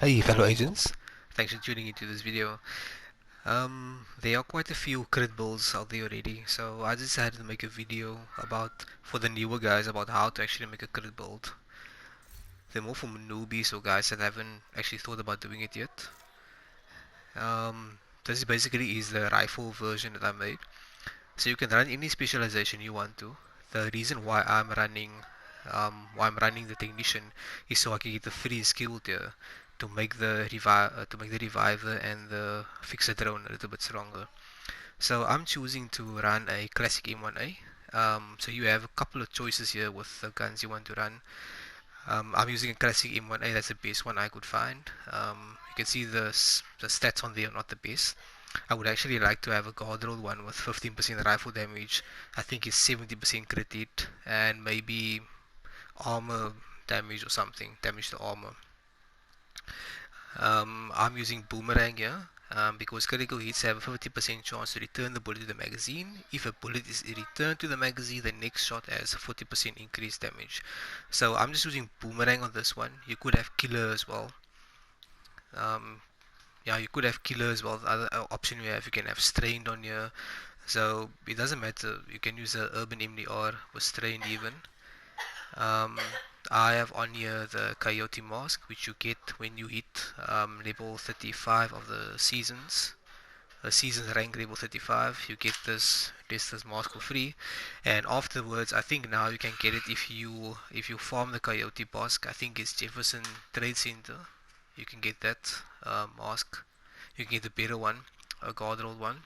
Hey fellow agents, thanks for tuning into this video. There are quite a few crit builds out there already, so I decided to make a video for the newer guys about how to actually make a crit build. They're more for newbies or guys that haven't actually thought about doing it yet. This basically is the rifle version that I made, so you can run any specialization you want to. The reason why I'm running the technician is so I can get the free skill tier to make the reviver and the fixer drone a little bit stronger. So I'm choosing to run a classic M1A. So you have a couple of choices here with the guns you want to run. I'm using a classic M1A. That's the best one I could find. You can see the stats on there are not the best. I would actually like to have a guard roll one with 15% rifle damage. I think it's 70% crit hit and maybe armor damage or something, damage to armor. I'm using boomerang here because critical hits have a 50% chance to return the bullet to the magazine. If a bullet is returned to the magazine, the next shot has 40% increased damage. So I'm just using boomerang on this one. You could have killer as well. Um, yeah, you could have killer as well. The other option you can have strained on here. So it doesn't matter. You can use the urban MDR with strained even. Um, I have on here the Coyote Mask, which you get when you hit level 35 of the season's rank level 35. You get this mask for free, and afterwards, I think now you can get it if you farm the Coyote Mask. I think it's Jefferson Trade Center. You can get that mask. You can get the better one, a guard roll one.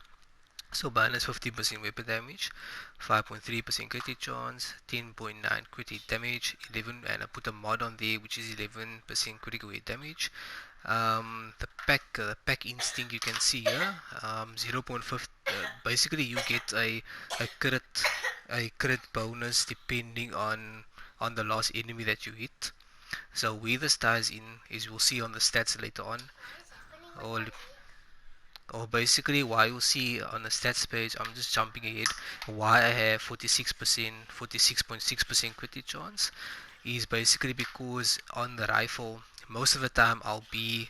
So minus 15% weapon damage, 5.3% crit chance, 10.9 crit damage, 11, and I put a mod on there which is 11% critical hit damage. The pack instinct you can see here, 0.5. Basically, you get a crit a crit bonus depending on the last enemy that you hit. So where this ties in is we'll see on the stats later on. Or or basically why you'll see on the stats page, I'm just jumping ahead, why I have 46.6% crit chance is basically because on the rifle most of the time I'll be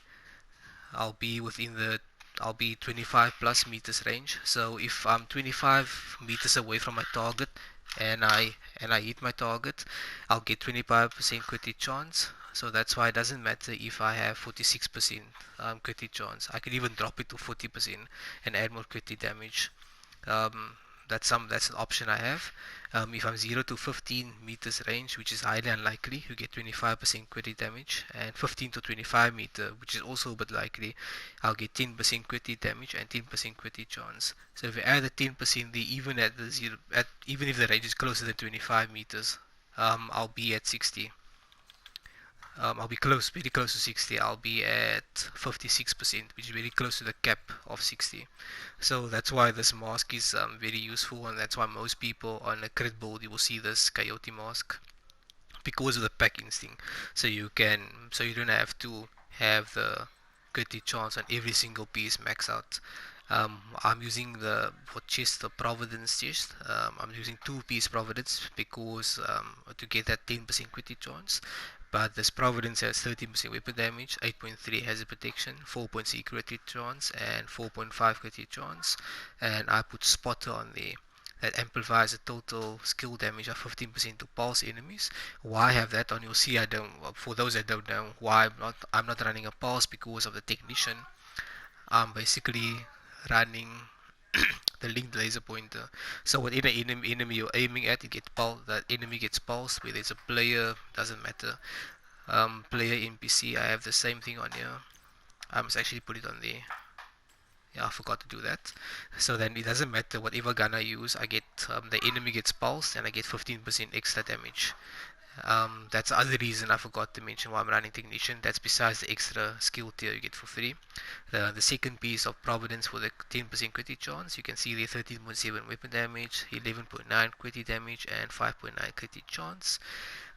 within the I'll be 25 plus meters range. So if I'm 25 meters away from my target and I hit my target, I'll get 25% crit chance. So that's why it doesn't matter if I have 46% crit chance. I can even drop it to 40% and add more crit damage. Um, that's an option I have. If I'm 0 to 15 meters range, which is highly unlikely, you get 25% crit damage, and 15 to 25 meter, which is also a bit likely, I'll get 10% crit damage and 10% crit chance. So if you add the 10%, even at the even if the range is closer than 25 meters, I'll be at 60. I'll be very close to 60. I'll be at 56%, which is very close to the cap of 60. So that's why this mask is very useful, and that's why most people on a crit build you will see this coyote mask because of the pack instinct. So you don't have to have the crit chance on every single piece max out. I'm using the for chest the Providence chest. I'm using two-piece Providence because to get that 10% crit chance. But this Providence has 13% weapon damage, 8.3 hazard protection, 4.6 crit chance, and 4.5 crit chance. And I put Spotter on there. That amplifies the total skill damage of 15% to pulse enemies. Why I have that on? You'll see. I don't. For those that don't know, why I'm not running a pulse because of the technician. I'm basically running the linked laser pointer. So whatever enemy you're aiming at, that enemy gets pulsed. Whether it's a player, doesn't matter. Player NPC, I have the same thing on here. I must actually put it on there. Yeah, I forgot to do that. So then it doesn't matter whatever gun I use. I get the enemy gets pulsed and I get 15% extra damage. That's the other reason I forgot to mention why I'm running Technician. That's besides the extra skill tier you get for free. The second piece of Providence for the 10% crit chance. You can see the 13.7 weapon damage, 11.9 crit damage, and 5.9 crit chance.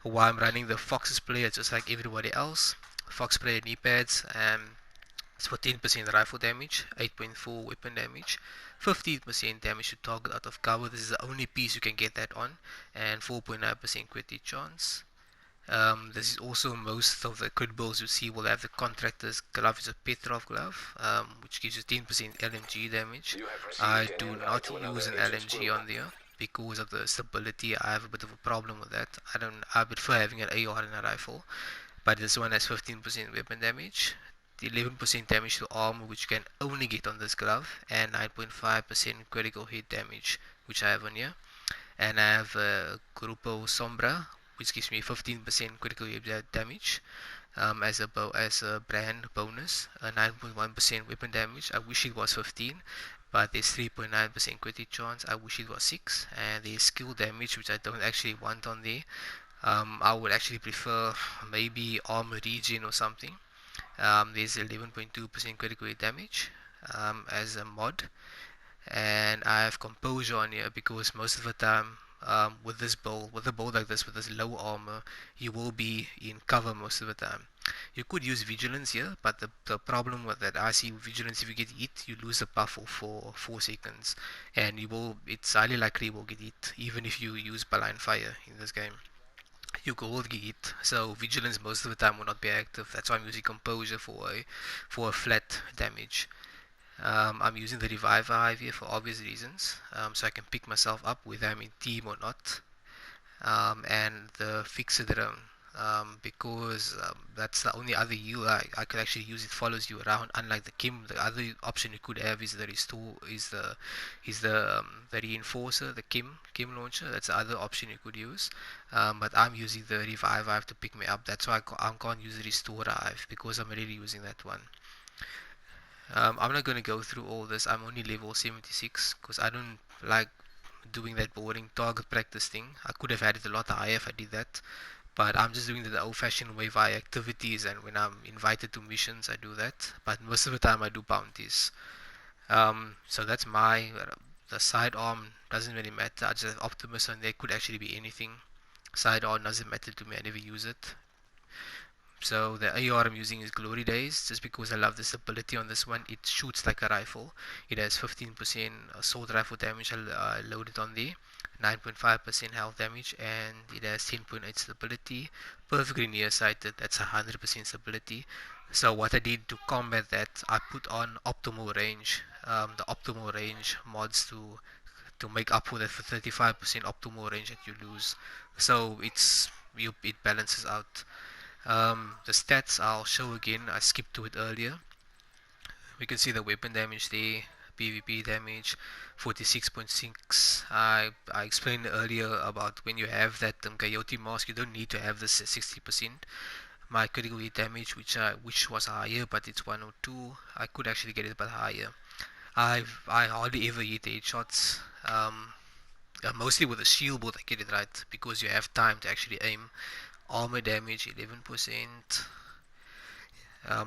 Why I'm running the Fox's player just like everybody else. Fox player knee pads. It's for 10% rifle damage, 8.4 weapon damage, 15% damage to target out of cover. This is the only piece you can get that on, and 4.9% crit chance. This is also most of the crit builds you see will have the contractor's glove. Is a Petrov glove, which gives you 10% LMG damage. I do not use an LMG on there because of the stability. I have a bit of a problem with that. I prefer having an AR in a rifle, but this one has 15% weapon damage, 11% damage to armor, which you can only get on this glove, and 9.5% critical hit damage, which I have on here. And I have Grupo Sombra, which gives me 15% critical hit damage, as a brand bonus, 9.1% weapon damage. I wish it was 15, but there's 3.9% critic chance. I wish it was 6, and there's skill damage, which I don't actually want on there. I would actually prefer maybe armor regen or something. There's 11.2% critical hit damage as a mod, and I have composure on here because most of the time with a build like this with this low armor, you will be in cover most of the time. You could use vigilance here, but the problem with that I see with vigilance, if you get hit, you lose the buff for 4 seconds, and it's highly likely you will get hit even if you use blind fire in this game. You will get hit, so vigilance most of the time will not be active. That's why I'm using composure for a flat damage. I'm using the Revive Hive here for obvious reasons, so I can pick myself up whether I'm in team or not, and the Fixer Drone, because that's the only other heal I could actually use. It follows you around, unlike the Kim. The other option you could have is the Restore, the Reinforcer, the Kim launcher. That's the other option you could use, but I'm using the Revive Hive to pick me up. That's why I can't use the Restore Hive because I'm already using that one. I'm not going to go through all this. I'm only level 76 because I don't like doing that boring target practice thing. I could have had it a lot higher if I did that, but I'm just doing the old fashioned way via activities, and when I'm invited to missions, I do that. But most of the time, I do bounties. So that's the sidearm doesn't really matter. I just have Optimus, and there could actually be anything. Sidearm doesn't matter to me. I never use it. So the AR I'm using is Glory Days, just because I love the stability on this one. It shoots like a rifle. It has 15% assault rifle damage loaded on there, 9.5% health damage, and it has 10.8 stability. Perfectly nearsighted, that's 100% stability. So what I did to combat that, I put on optimal range, the optimal range mods to make up for that for 35% optimal range that you lose. So it balances out. The stats I'll show again, I skipped to it earlier. We can see the weapon damage there, PvP damage 46.6. I explained earlier about when you have that coyote mask, you don't need to have this 60%. My critical hit damage, which was higher, but it's 102. I could actually get it a bit higher. I hardly ever hit headshots. Mostly with a shield bolt I get it right because you have time to actually aim. Armor damage 11%.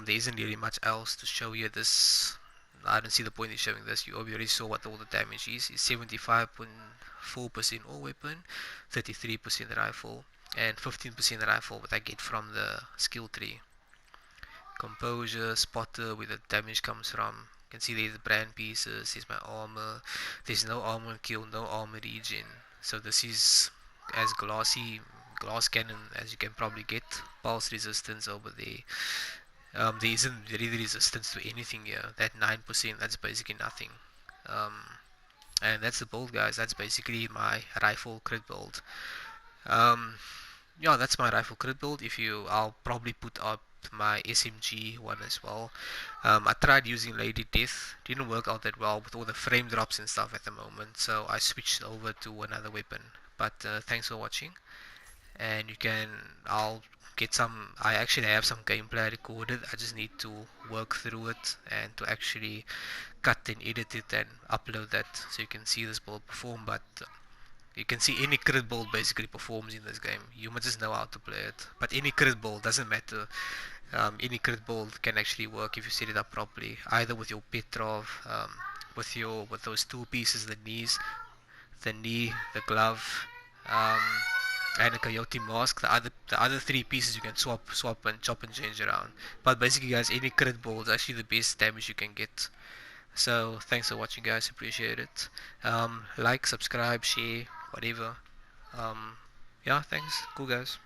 There isn't really much else to show you. This I don't see the point in showing this. You already saw what all the damage is. It's 75.4% all weapon, 33% rifle, and 15% rifle. What I get from the skill tree. Composure, spotter, where the damage comes from. You can see there's the brand pieces. There's my armor. There's no armor kill, no armor regen. So this is as glass cannon as you can probably get. Pulse resistance over there. There isn't really resistance to anything here. That 9%, that's basically nothing. Um, and that's the build, guys. That's basically my rifle crit build. Um, yeah, that's my rifle crit build. I'll probably put up my SMG one as well. I tried using Lady Death, didn't work out that well with all the frame drops and stuff at the moment, so I switched over to another weapon. But thanks for watching, and I'll get some. I actually have some gameplay recorded. I just need to work through it and to actually cut and edit it and upload that so you can see this build perform. But you can see any crit build basically performs in this game. You must just know how to play it. But any crit build doesn't matter. Any crit build can actually work if you set it up properly. Either with your Petrov, with those two pieces, the knee, the glove, um, and a coyote mask. The other three pieces you can swap and chop and change around. But basically, guys, any crit build is actually the best damage you can get. So thanks for watching, guys. Appreciate it. Like, subscribe, share, whatever. Um, yeah, thanks. Cool, guys.